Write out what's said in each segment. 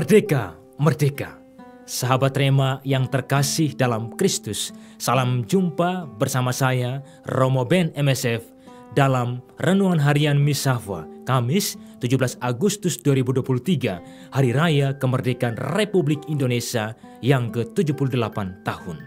Merdeka, merdeka. Sahabat Rema yang terkasih dalam Kristus, salam jumpa bersama saya, Romo Ben MSF, dalam Renungan Harian Misafwa, Kamis 17 Agustus 2023, Hari Raya Kemerdekaan Republik Indonesia yang ke-78 tahun.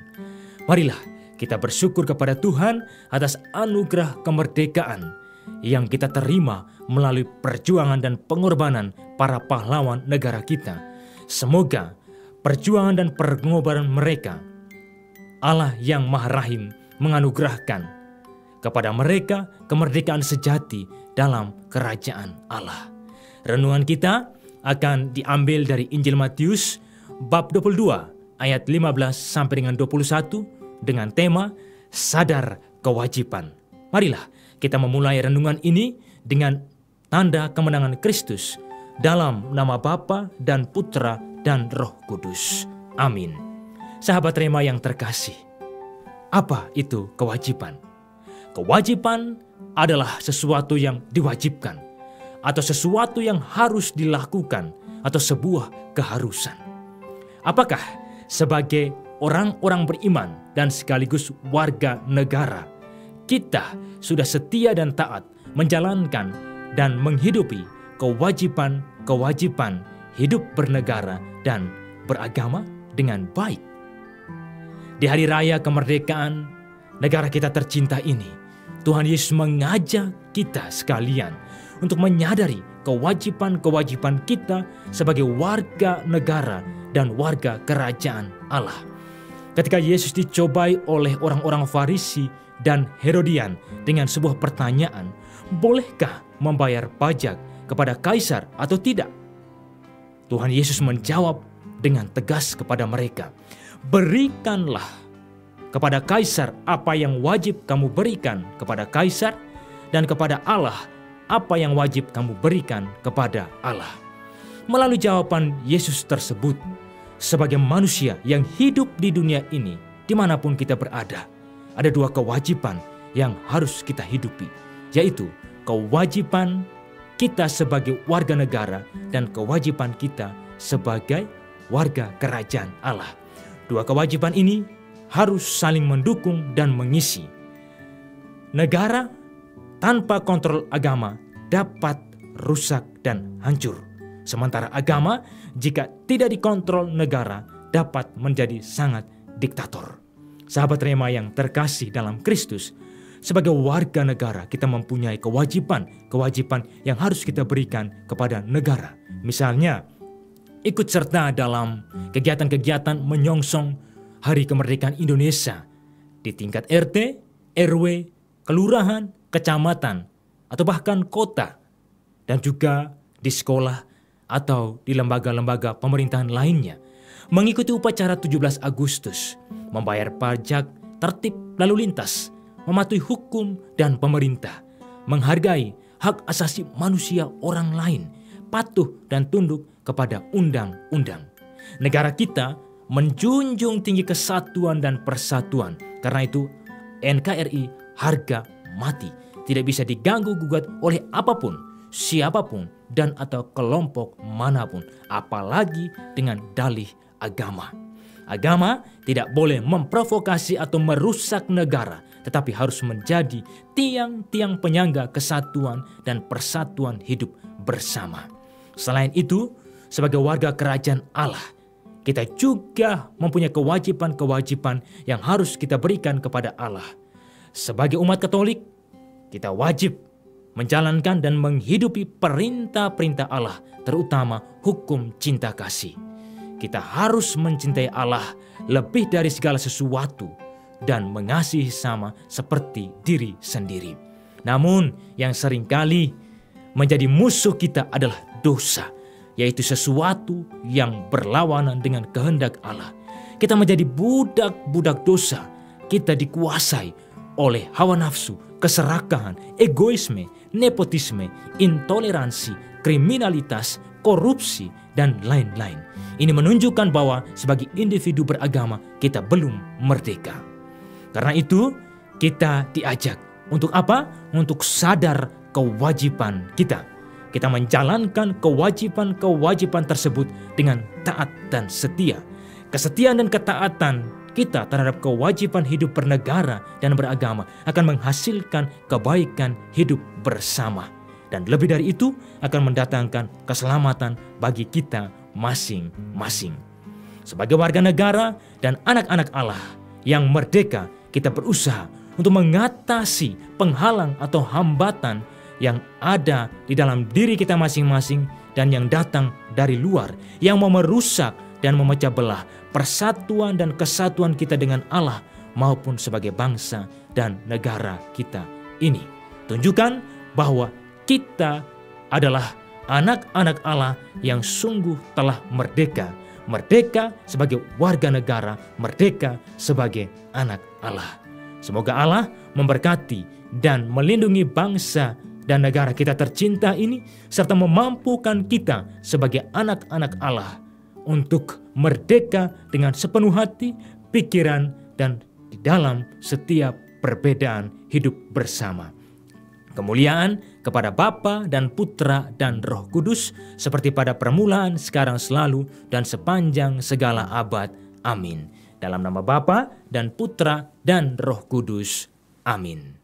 Marilah kita bersyukur kepada Tuhan atas anugerah kemerdekaan yang kita terima melalui perjuangan dan pengorbanan para pahlawan negara kita. Semoga perjuangan dan pengorbanan mereka, Allah yang Maha Rahim menganugerahkan kepada mereka kemerdekaan sejati dalam kerajaan Allah. Renungan kita akan diambil dari Injil Matius bab 22 ayat 15 sampai dengan 21 dengan tema sadar kewajiban. Marilah kita memulai renungan ini dengan tanda kemenangan Kristus dalam nama Bapa dan Putra dan Roh Kudus. Amin. Sahabat Rema yang terkasih, apa itu kewajiban? Kewajiban adalah sesuatu yang diwajibkan atau sesuatu yang harus dilakukan atau sebuah keharusan. Apakah sebagai orang-orang beriman dan sekaligus warga negara, kita sudah setia dan taat menjalankan dan menghidupi kewajiban-kewajiban hidup bernegara dan beragama dengan baik? Di hari raya kemerdekaan negara kita tercinta ini, Tuhan Yesus mengajak kita sekalian untuk menyadari kewajiban-kewajiban kita sebagai warga negara dan warga kerajaan Allah. Ketika Yesus dicobai oleh orang-orang Farisi dan Herodian dengan sebuah pertanyaan, bolehkah membayar pajak kepada kaisar atau tidak? Tuhan Yesus menjawab dengan tegas kepada mereka, berikanlah kepada kaisar apa yang wajib kamu berikan kepada kaisar, dan kepada Allah apa yang wajib kamu berikan kepada Allah. Melalui jawaban Yesus tersebut, sebagai manusia yang hidup di dunia ini, dimanapun kita berada, ada dua kewajiban yang harus kita hidupi, yaitu kewajiban kita sebagai warga negara dan kewajiban kita sebagai warga kerajaan Allah. Dua kewajiban ini harus saling mendukung dan mengisi. Negara tanpa kontrol agama dapat rusak dan hancur. Sementara agama, jika tidak dikontrol negara, dapat menjadi sangat diktator. Sahabat Rema yang terkasih dalam Kristus, sebagai warga negara kita mempunyai kewajiban yang harus kita berikan kepada negara. Misalnya, ikut serta dalam kegiatan-kegiatan menyongsong Hari Kemerdekaan Indonesia di tingkat RT, RW, kelurahan, kecamatan, atau bahkan kota, dan juga di sekolah atau di lembaga-lembaga pemerintahan lainnya. Mengikuti upacara 17 Agustus, membayar pajak, tertib lalu lintas, mematuhi hukum dan pemerintah, menghargai hak asasi manusia orang lain, patuh dan tunduk kepada undang-undang. Negara kita menjunjung tinggi kesatuan dan persatuan. Karena itu NKRI harga mati, tidak bisa diganggu-gugat oleh apapun, siapapun, dan atau kelompok manapun, apalagi dengan dalih agama. Agama tidak boleh memprovokasi atau merusak negara, tetapi harus menjadi tiang-tiang penyangga kesatuan dan persatuan hidup bersama. Selain itu, sebagai warga kerajaan Allah, kita juga mempunyai kewajiban-kewajiban yang harus kita berikan kepada Allah. Sebagai umat Katolik, kita wajib menjalankan dan menghidupi perintah-perintah Allah, terutama hukum cinta kasih. Kita harus mencintai Allah lebih dari segala sesuatu dan mengasihi sama seperti diri sendiri. Namun yang seringkali menjadi musuh kita adalah dosa, yaitu sesuatu yang berlawanan dengan kehendak Allah. Kita menjadi budak-budak dosa. Kita dikuasai oleh hawa nafsu, keserakahan, egoisme, nepotisme, intoleransi, kriminalitas, korupsi, dan lain-lain. Ini menunjukkan bahwa sebagai individu beragama kita belum merdeka. Karena itu kita diajak untuk apa? Untuk sadar kewajiban kita. kita menjalankan kewajiban-kewajiban tersebut dengan taat dan setia. Kesetiaan dan ketaatan kita terhadap kewajiban hidup bernegara dan beragama akan menghasilkan kebaikan hidup bersama. Dan lebih dari itu akan mendatangkan keselamatan bagi kita masing-masing. Sebagai warga negara dan anak-anak Allah yang merdeka, kita berusaha untuk mengatasi penghalang atau hambatan yang ada di dalam diri kita masing-masing dan yang datang dari luar, yang mau merusak dan memecah belah persatuan dan kesatuan kita dengan Allah maupun sebagai bangsa dan negara kita ini. Tunjukkan bahwa kita adalah anak-anak Allah yang sungguh telah merdeka. Merdeka sebagai warga negara, merdeka sebagai anak Allah. Semoga Allah memberkati dan melindungi bangsa dan negara kita tercinta ini, serta memampukan kita sebagai anak-anak Allah untuk merdeka dengan sepenuh hati, pikiran, dan di dalam setiap perbedaan hidup bersama. Kemuliaan kepada Bapa dan Putra dan Roh Kudus, seperti pada permulaan, sekarang, selalu, dan sepanjang segala abad. Amin. Dalam nama Bapa dan Putra dan Roh Kudus. Amin.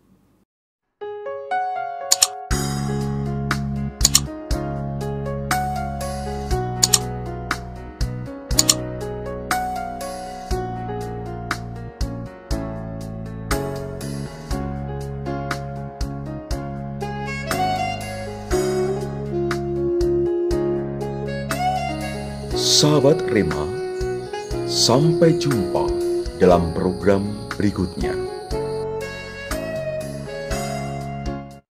Sahabat Rema, sampai jumpa dalam program berikutnya.